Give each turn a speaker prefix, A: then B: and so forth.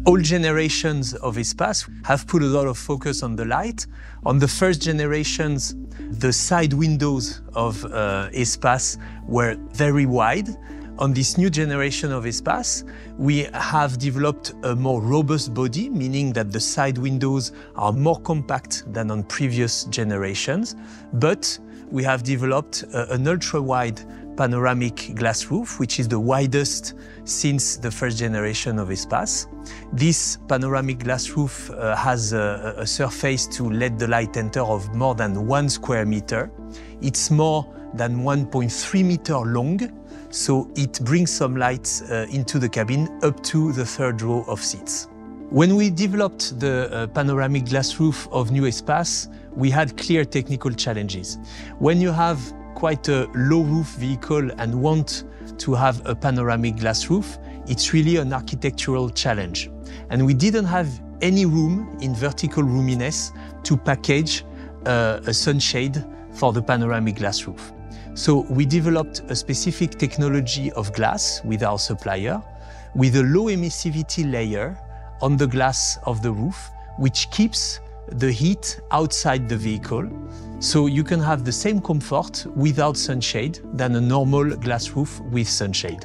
A: All generations of Espace have put a lot of focus on the light. On the first generations, the side windows of Espace were very wide. On this new generation of Espace, we have developed a more robust body, meaning that the side windows are more compact than on previous generations. But we have developed an ultra-wide panoramic glass roof, which is the widest since the first generation of Espace. This panoramic glass roof has a surface to let the light enter of more than 1 square meter. It's more than 1.3 meter long, so it brings some light into the cabin up to the 3rd row of seats. When we developed the panoramic glass roof of new Espace, we had clear technical challenges. When you have quite a low roof vehicle and want to have a panoramic glass roof, it's really an architectural challenge. And we didn't have any room in vertical roominess to package a sunshade for the panoramic glass roof. So we developed a specific technology of glass with our supplier, with a low emissivity layer on the glass of the roof, which keeps the heat outside the vehicle. So you can have the same comfort without sunshade than a normal glass roof with sunshade.